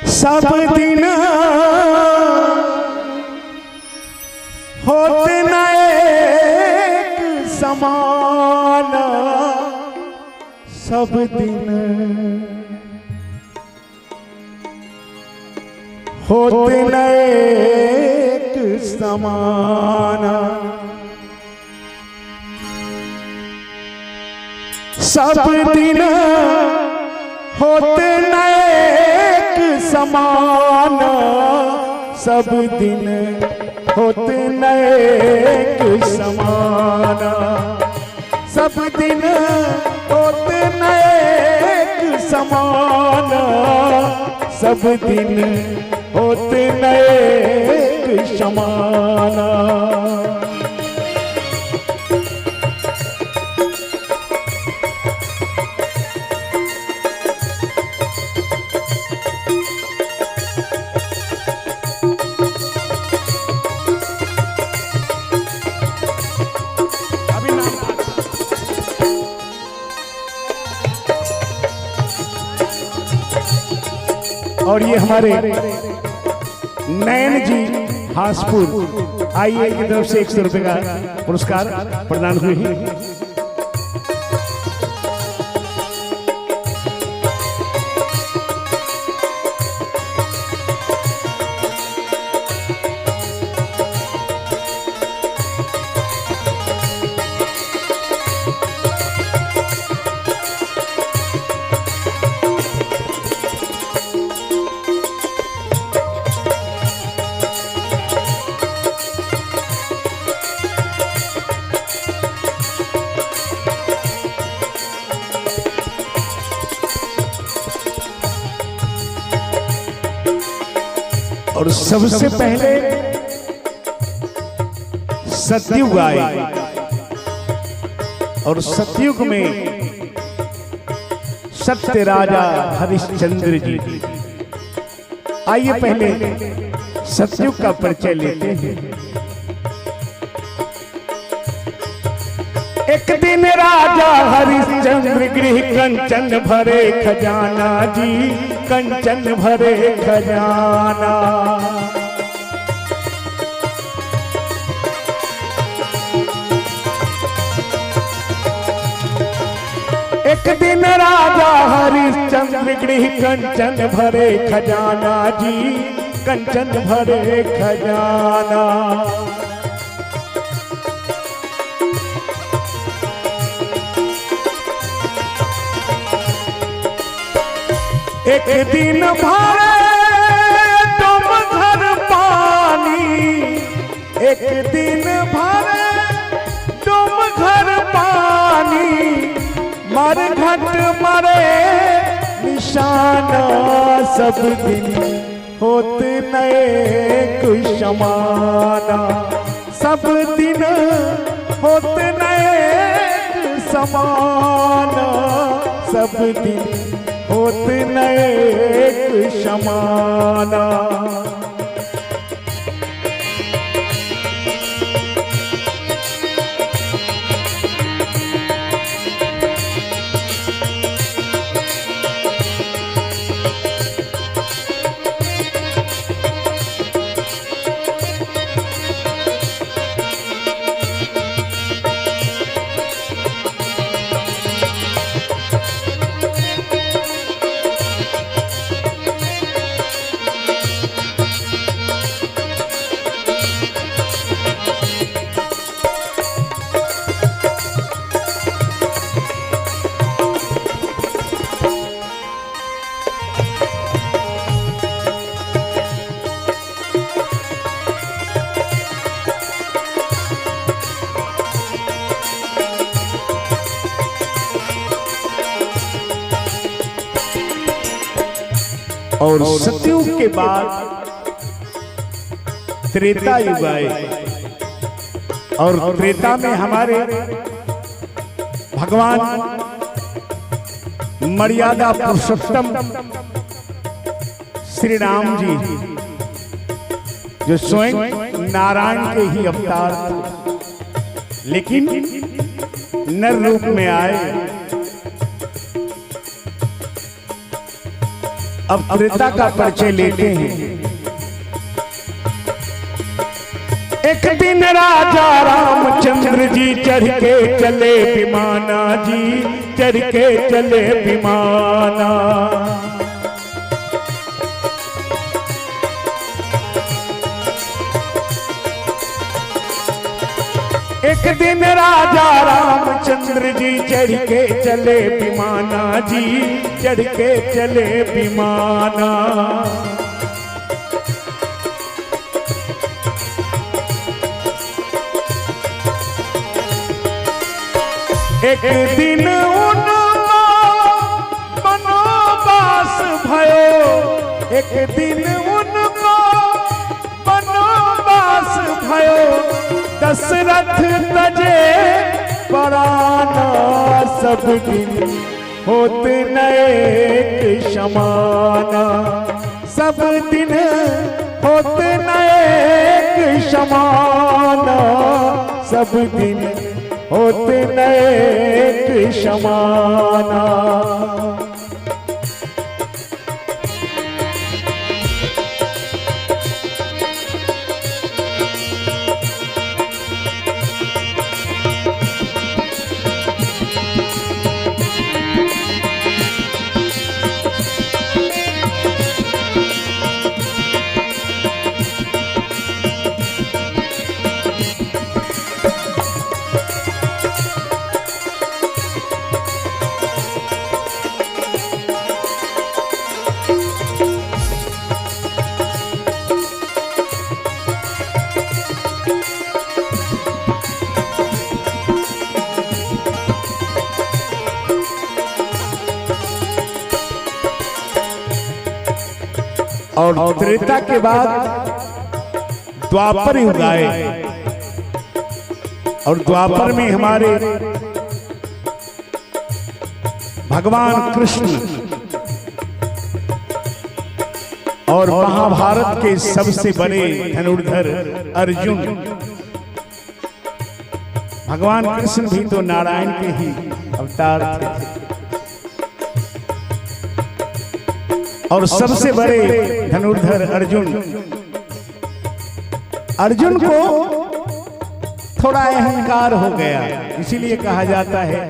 सब दिन होते न एक समान, सब दिन होते न एक समान। सब दिन होते न एक समान, सब दिन होते न एक समान। सब दिन होते न एक समान, सब दिन होते न एक समान। और ये हमारे नयन जी हासपुर आईए की तरफ से 100 रुपए का पुरस्कार प्रदान हुए हैं। और सबसे पहले सतयुग आए और सतयुग में सत्य राजा हरिश्चंद्र जी। आइए पहले सतयुग का परिचय लेते हैं। एक दिन राजा हरिश्चंद्र गृह कंचन भरे खजाना जी, कंचन भरे खजाना। एक दिन राजा हरिश्चंद्र गृह कंचन भरे खजाना जी, कंचन भरे खजाना। एक दिन भरे तुम घर पानी, एक दिन भरे तुम घर पानी, मरघट मरे निशाना। सब दिन होते नए कुशमाना, सब दिन होते नए समाना, सब दिन होते न एक समाना। और सतयुग के बाद त्रेता युग आए और त्रेता में हमारे भगवान मर्यादा पुरुषोत्तम श्री राम जी जो स्वयं नारायण के ही अवतार थे, लेकिन नर रूप में आए अब त्रेता का परिचय लेते हैं। एक दिन राजा रामचंद्र जी चढ़ के चले विमाना जी, चढ़ के चले विमाना। एक दिन राजा रामचंद्र जी चढ़ के चले विमाना जी, चढ़ के चले विमाना। एक दिन उनको वनवास भयो, एक दिन उनको वनवास भयो। दशरथ तजे पराना, सब दिन होत नए समाना, सब दिन होत नए समाना, सब दिन होते नए समाना। और त्रेता के बाद द्वापर युग आए, और द्वापर में हमारे भगवान कृष्ण और महाभारत के सबसे बड़े धनुर्धर अर्जुन। भगवान कृष्ण भी तो नारायण के ही अवतार थे, और सबसे बड़े धनुर्धर अर्जुन। अर्जुन को थोड़ा अहंकार हो गया, इसीलिए कहा जाता है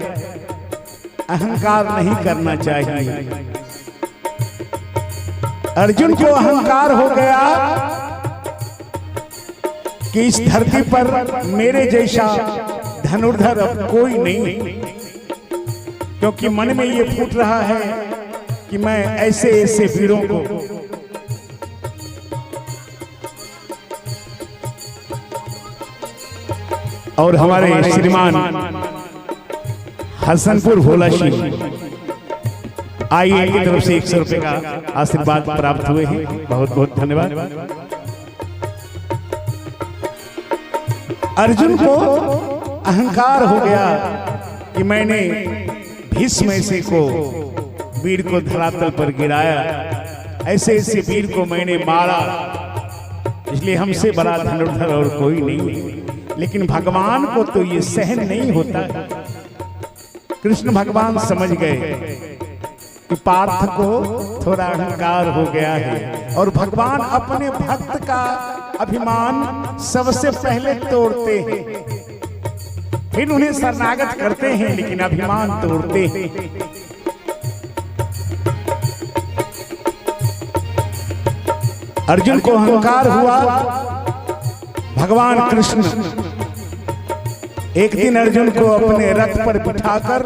अहंकार नहीं करना चाहिए। अर्जुन को अहंकार हो गया कि इस धरती पर मेरे जैसा धनुर्धर अब कोई नहीं, क्योंकि मन में ये फूट रहा है कि मैं ऐसे ऐसे वीरों को और हमारे श्रीमान हसनपुर भोला सिंह आईए की तरफ से 100 रुपए का आशीर्वाद प्राप्त हुए हैं, बहुत बहुत धन्यवाद। अर्जुन को अहंकार हो गया कि मैंने भीष्म ऐसे को वीर को धरातल पर गिराया, ऐसे ऐसे वीर को मैंने मारा, इसलिए हमसे बड़ा धनुर्धर और कोई नहीं। लेकिन भगवान को तो ये सहन नहीं होता। कृष्ण भगवान समझ गए कि पार्थ को थोड़ा अहंकार हो गया है, और भगवान अपने भक्त का अभिमान सबसे पहले तोड़ते हैं, फिर उन्हें शरणागत करते हैं, लेकिन अभिमान तोड़ते हैं। अर्जुन को अहंकार हुआ। भगवान कृष्ण एक दिन अर्जुन को अपने रथ पर बिठाकर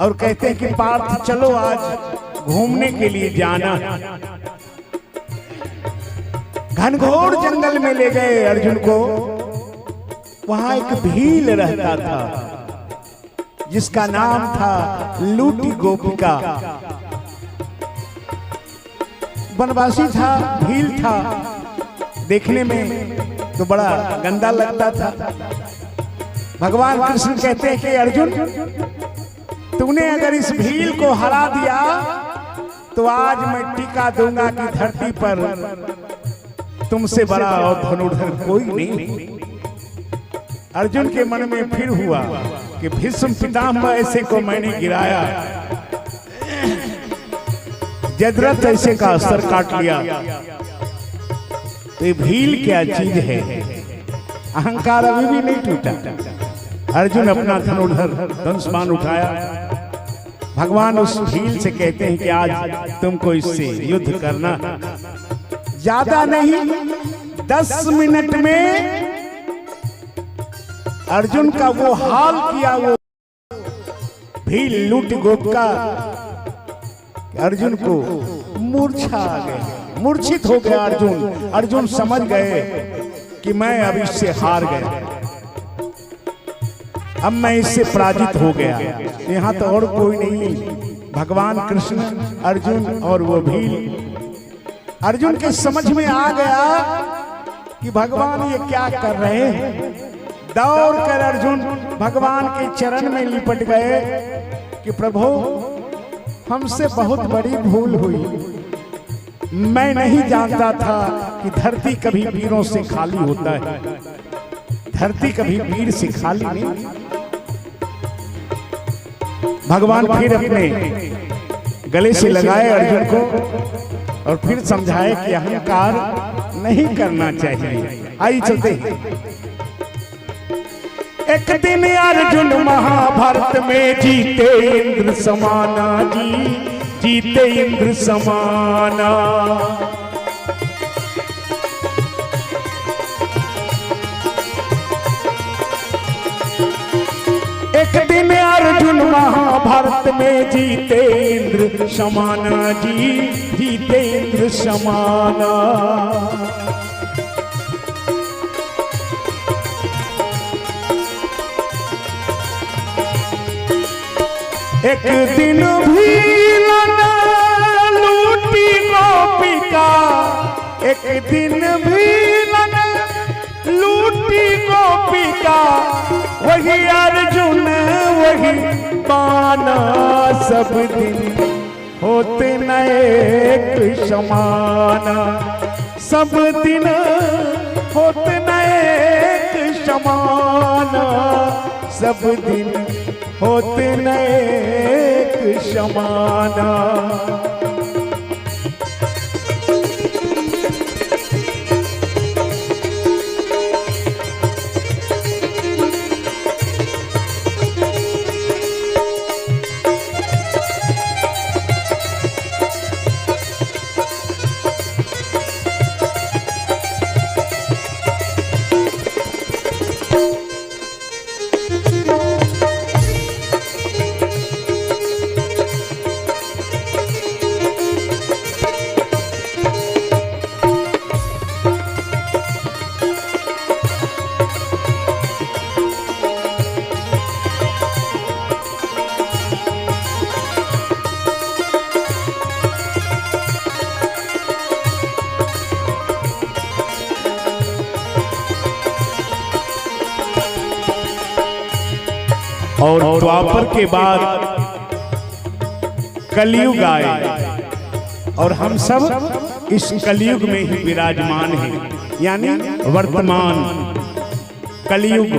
और कहते हैं कि पार्थ चलो आज घूमने के लिए जाना। घनघोर जंगल में ले गए अर्जुन को। वहां एक भील रहता था जिसका नाम था लूटी गोपिका। वनवासी था, भील था, देखने में तो बड़ा गंदा लगता था। भगवान कृष्ण कहते हैं कि अर्जुन तूने अगर इस भील को हरा दिया तो आज मैं टीका दूंगा कि धरती पर तुमसे बड़ा और धनुर्धर कोई नहीं। अर्जुन के मन में फिर हुआ कि भीष्म पितामह ऐसे को मैंने गिराया, जदरत ऐसे का असर काट लिया। तो ये भील क्या चीज है? अहंकार अभी भी नहीं टूटा। अर्जुन अपना धनुष उठाया। भगवान उस भील से कहते हैं कि आज तुमको इससे युद्ध करना, ज्यादा नहीं 10 मिनट में अर्जुन का वो हाल किया वो भील लूट गोप का, अर्जुन को मूर्छा आ गई, मूर्छित हो गया अर्जुन। अर्जुन समझ गए कि मैं अब इससे हार गया, अब मैं इससे पराजित हो गया। यहाँ तो और कोई नहीं, भगवान कृष्ण, अर्जुन और वो भील। अर्जुन के समझ में आ गया कि भगवान ये क्या कर रहे हैं। दौड़ कर अर्जुन भगवान के चरण में लिपट गए कि प्रभु हमसे बहुत बड़ी भूल हुई, मैं नहीं जानता था कि धरती कभी वीरों से खाली होता है, धरती कभी वीर से खाली नहीं। भगवान फिर अपने गले से लगाए अर्जुन को और फिर समझाए कि अहंकार नहीं करना चाहिए। आई चलते हैं। एक दिन अर्जुन महाभारत में जीते इंद्र समाना जी, जीते इंद्र समाना। एक दिन अर्जुन महाभारत में जीते इंद्र समाना जी, जीते इंद्र समाना। एक दिन भीलन लूटी गोपिका, एक दिन भीलन लूटी गोपिका, वही अर्जुन वही पाना, सब दिन होते न एक समाना, सब दिन होते न एक समाना, सब दिन होते न एक समाना। और द्वापर के बाद कलयुग आए और हम सब इस कलयुग में ही विराजमान हैं, यानी वर्तमान कलयुग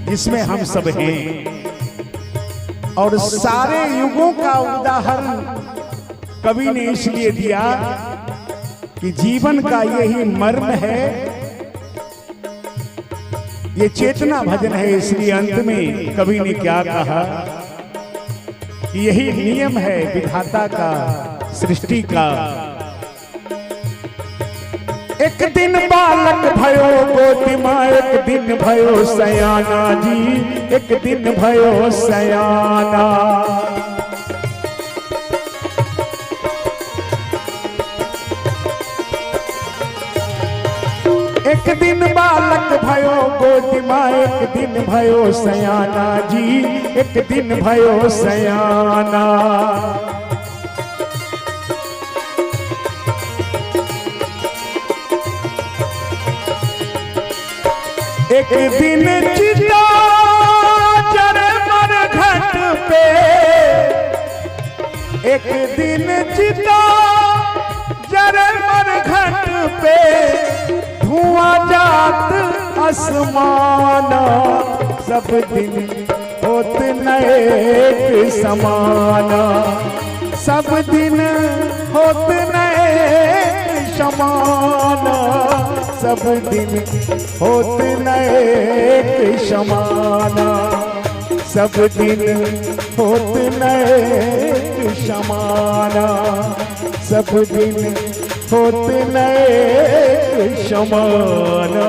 जिसमें हम सब हैं। और सारे युगों का उदाहरण कवि ने इसलिए दिया कि जीवन का यही मर्म है, ये चेतना भजन है। इसलिए अंत में कवि ने क्या कहा कि यही नियम है विधाता का, सृष्टि का। एक दिन बालक भयो गोदी मां, एक दिन भयो सयाना जी, एक दिन भयो सयाना। एक दिन बालक भयो गोदी मां, एक दिन भयो सयाना जी, एक दिन भयो सयाना। एक दिन चिता जरे मर घट पे, एक दिन चिता जरे मर घट पे, धुआं जात आसमाना, सब दिन होत न एक समाना, सब दिन होत नए शमाना, सब दिन होत नए शमाना, सब दिन होत नए शमाना, सब दिन होत नए शमाना।